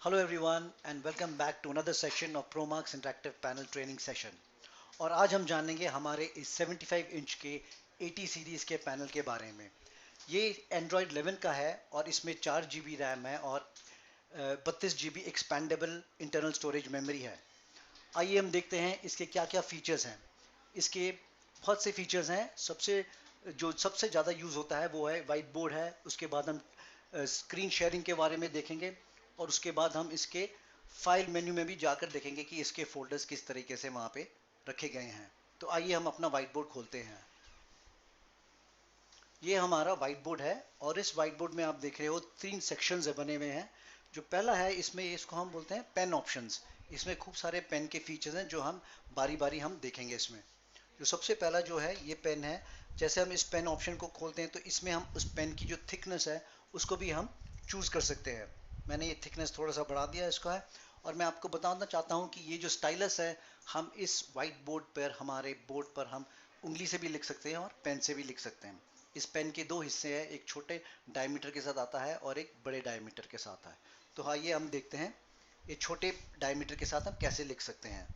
Hello everyone and welcome back to another section of ProMarks Interactive Panel Training Session। और आज हम जानेंगे हमारे इस 75 इंच के 80 सीरीज़ के पैनल के बारे में। ये Android 11 का है और इसमें 4 GB रैम है और 32 GB expandable internal storage memory है। आइए हम देखते हैं इसके क्या क्या फीचर्स हैं। इसके बहुत से फीचर्स हैं। सबसे ज़्यादा यूज़ होता है वो है वाइट बोर्ड है। उसके बाद हम स्क्रीन शेयरिंग के बारे में देखेंगे और उसके बाद हम इसके फाइल मेन्यू में भी जाकर देखेंगे कि इसके फोल्डर्स किस तरीके से वहाँ पे रखे गए हैं। तो आइए हम अपना वाइट बोर्ड खोलते हैं। ये हमारा वाइट बोर्ड है और इस वाइट बोर्ड में आप देख रहे हो 3 सेक्शंस बने हुए हैं। जो पहला है इसमें इसको हम बोलते हैं पेन ऑप्शंस। इसमें खूब सारे पेन के फीचर्स हैं जो हम बारी बारी हम देखेंगे। इसमें जो सबसे पहला जो है ये पेन है। जैसे हम इस पेन ऑप्शन को खोलते हैं तो इसमें हम उस पेन की जो थिकनेस है उसको भी हम चूज़ कर सकते हैं। मैंने ये थिकनेस थोड़ा सा बढ़ा दिया इसका है। और मैं आपको बताना चाहता हूँ कि ये जो स्टाइलस है हम इस वाइट बोर्ड पर हमारे बोर्ड पर हम उंगली से भी लिख सकते हैं और पेन से भी लिख सकते हैं। इस पेन के 2 हिस्से हैं, एक छोटे डायमीटर के साथ आता है और एक बड़े डायमीटर के साथ है। तो आइए हम देखते हैं ये छोटे डायमीटर के साथ हम कैसे लिख सकते हैं।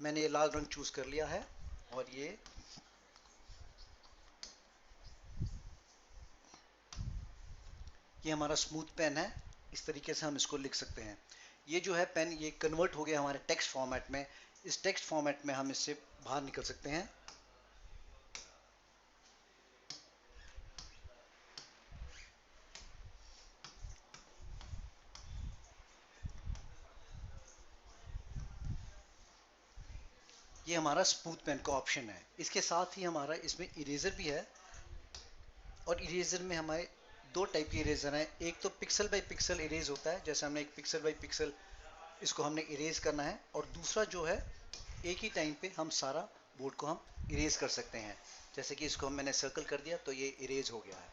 मैंने ये लाल रंग चूज़ कर लिया है और ये हमारा स्मूथ पेन है। इस तरीके से हम इसको लिख सकते हैं। ये जो है पेन ये कन्वर्ट हो गया हमारे टेक्स्ट फॉर्मेट में। इस टेक्स्ट फॉर्मेट में हम इससे बाहर निकल सकते हैं। ये हमारा स्मूथ पेन का ऑप्शन है। इसके साथ ही हमारा इसमें इरेजर भी है और इरेजर में हमारे 2 टाइप के इरेजर हैं। एक तो पिक्सल बाय पिक्सल इरेज होता है, जैसे हमने एक पिक्सल बाय पिक्सल इसको हमने इरेज करना है, और दूसरा जो है एक ही टाइम पे हम सारा बोर्ड को हम इरेज कर सकते हैं। जैसे कि इसको मैंने सर्कल कर दिया तो ये इरेज हो गया है।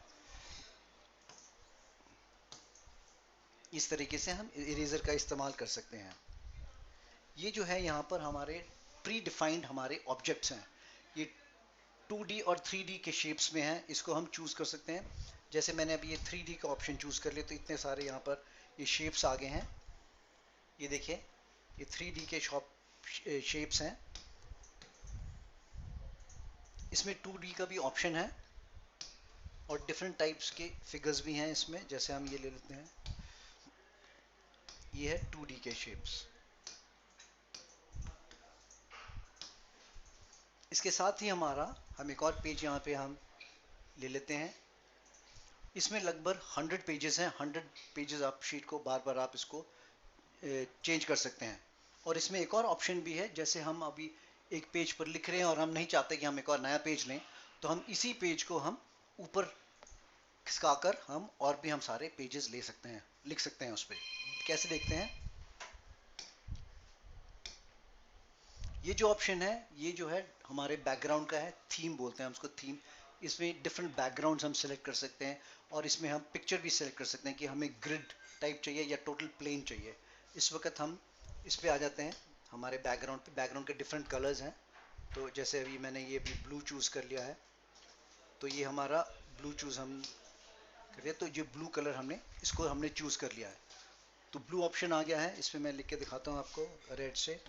इस तरीके से हम इरेजर का इस्तेमाल कर सकते हैं। ये जो है यहाँ पर हमारे प्री डिफाइंड हमारे ऑब्जेक्ट्स हैं। ये 2D और 3D के शेप्स में हैं। इसको हम चूज़ कर सकते हैं। जैसे मैंने अभी ये 3D का ऑप्शन चूज़ कर लिया तो इतने सारे यहाँ पर ये शेप्स आ गए हैं। ये देखिए ये 3D के शेप्स हैं। इसमें 2D का भी ऑप्शन है और डिफरेंट टाइप्स के फिगर्स भी हैं इसमें। जैसे हम ये ले लेते हैं, ये है 2D के शेप्स। इसके साथ ही हम एक और पेज यहाँ पे हम ले लेते हैं। इसमें लगभग 100 पेजेस हैं। 100 पेजेस आप शीट को बार बार आप इसको चेंज कर सकते हैं। और इसमें एक और ऑप्शन भी है, जैसे हम अभी एक पेज पर लिख रहे हैं और हम नहीं चाहते कि हम एक और नया पेज लें, तो हम इसी पेज को हम ऊपर खिसकाकर हम और भी हम सारे पेजेस ले सकते हैं, लिख सकते हैं उस पर। कैसे देखते हैं। ये जो ऑप्शन है ये जो है हमारे बैकग्राउंड का है। थीम बोलते हैं हम उसको, थीम। इसमें डिफरेंट बैकग्राउंड्स हम सेलेक्ट कर सकते हैं और इसमें हम पिक्चर भी सेलेक्ट कर सकते हैं कि हमें ग्रिड टाइप चाहिए या टोटल प्लेन चाहिए। इस वक्त हम इस पे आ जाते हैं हमारे बैकग्राउंड पे। बैकग्राउंड के डिफरेंट कलर्स हैं। तो जैसे अभी मैंने ये भी ब्लू चूज़ कर लिया है, तो ये हमारा ब्लू चूज़ हम कर दिया। तो ये ब्लू कलर हमने चूज़ कर लिया है। तो ब्लू ऑप्शन आ गया है। इस पर मैं लिख के दिखाता हूँ आपको रेड से।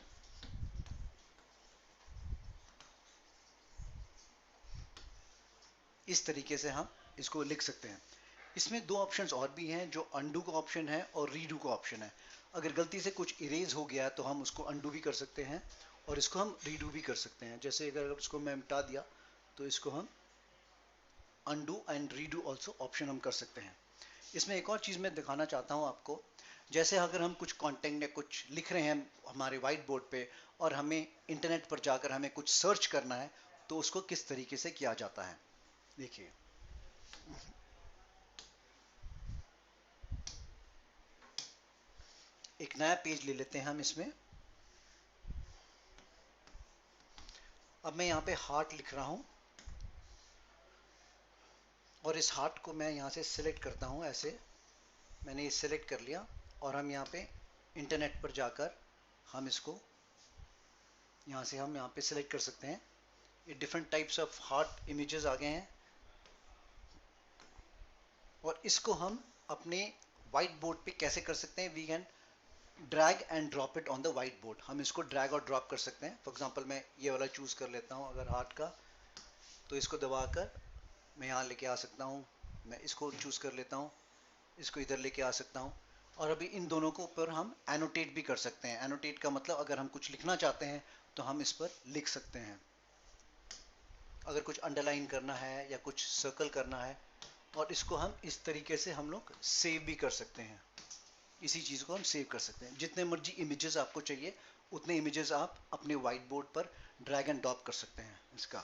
इस तरीके से हम इसको लिख सकते हैं। इसमें 2 ऑप्शंस और भी हैं, जो अंडू का ऑप्शन है और रीडू का ऑप्शन है। अगर गलती से कुछ इरेज हो गया तो हम उसको अंडू भी कर सकते हैं और इसको हम रीडू भी कर सकते हैं। जैसे अगर उसको मैं मिटा दिया तो इसको हम undo and redo also option हम कर सकते हैं। इसमें एक और चीज़ मैं दिखाना चाहता हूँ आपको। जैसे अगर हम कुछ कंटेंट या कुछ लिख रहे हैं हमारे वाइट बोर्ड पे और हमें इंटरनेट पर जाकर हमें कुछ सर्च करना है, तो उसको किस तरीके से किया जाता है। देखिए एक नया पेज ले लेते हैं हम इसमें। अब मैं यहाँ पे हार्ट लिख रहा हूँ और इस हार्ट को मैं यहाँ से सिलेक्ट करता हूँ ऐसे। मैंने ये सिलेक्ट कर लिया और हम यहाँ पे इंटरनेट पर जाकर हम इसको यहाँ पे सिलेक्ट कर सकते हैं। ये different types of heart images आ गए हैं और इसको हम अपने वाइट बोर्ड पे कैसे कर सकते हैं। We can drag and drop it on the whiteboard. हम इसको ड्रैग और ड्रॉप कर सकते हैं। फॉर एग्जांपल मैं ये वाला चूज़ कर लेता हूँ अगर हार्ट का, तो इसको दबाकर मैं यहाँ लेके आ सकता हूँ। मैं इसको चूज़ कर लेता हूँ, इसको इधर लेके आ सकता हूँ। और अभी इन दोनों को ऊपर हम एनोटेट भी कर सकते हैं। एनोटेट का मतलब अगर हम कुछ लिखना चाहते हैं तो हम इस पर लिख सकते हैं। अगर कुछ अंडरलाइन करना है या कुछ सर्कल करना है, और इसको हम इस तरीके से हम लोग सेव भी कर सकते हैं। इसी चीज़ को हम सेव कर सकते हैं। जितने मर्जी इमेजेस आपको चाहिए उतने इमेजेस आप अपने वाइट बोर्ड पर ड्रैग एंड ड्रॉप कर सकते हैं। इसका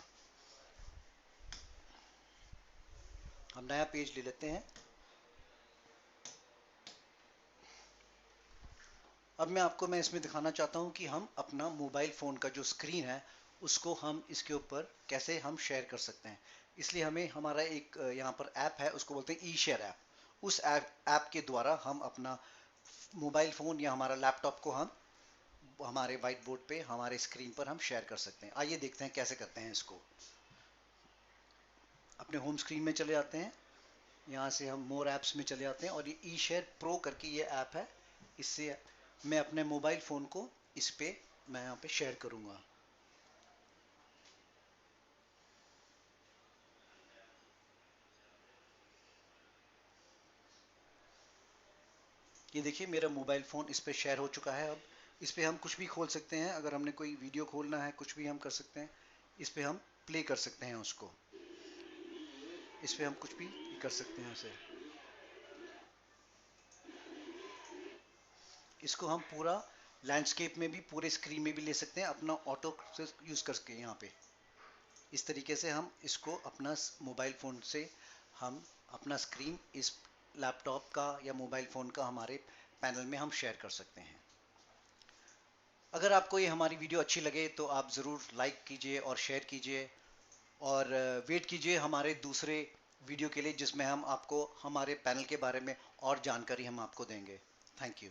हम नया पेज ले लेते हैं। अब मैं इसमें दिखाना चाहता हूँ कि हम अपना मोबाइल फ़ोन का जो स्क्रीन है उसको हम इसके ऊपर कैसे हम शेयर कर सकते हैं। इसलिए हमें हमारा एक यहाँ पर ऐप है, उसको बोलते हैं ई शेयर ऐप। उस ऐप के द्वारा हम अपना मोबाइल फ़ोन या हमारा लैपटॉप को हम हमारे वाइट बोर्ड पे हमारे स्क्रीन पर हम शेयर कर सकते हैं। आइए देखते हैं कैसे करते हैं इसको। अपने होम स्क्रीन में चले जाते हैं, यहाँ से हम मोर ऐप्स में चले जाते हैं और ये ई शेयर प्रो करके ये ऐप है। इससे मैं अपने मोबाइल फ़ोन को इस पे मैं यहाँ पे शेयर करूँगा। ये देखिए मेरा मोबाइल फ़ोन इस पे शेयर हो चुका है। अब इस पे हम कुछ भी खोल सकते हैं। अगर हमने कोई वीडियो खोलना है, कुछ भी हम कर सकते हैं। इस पे हम प्ले कर सकते हैं उसको। इस पे हम कुछ भी कर सकते हैं उसे। इसको हम पूरा लैंडस्केप में भी, पूरे स्क्रीन में भी ले सकते हैं अपना ऑटो से यूज़ करके। यहाँ पे इस तरीके से हम इसको अपना मोबाइल फ़ोन से हम अपना स्क्रीन इस लैपटॉप का या मोबाइल फ़ोन का हमारे पैनल में हम शेयर कर सकते हैं। अगर आपको ये हमारी वीडियो अच्छी लगे तो आप ज़रूर लाइक कीजिए और शेयर कीजिए, और वेट कीजिए हमारे दूसरे वीडियो के लिए जिसमें हम आपको हमारे पैनल के बारे में और जानकारी हम आपको देंगे। Thank you.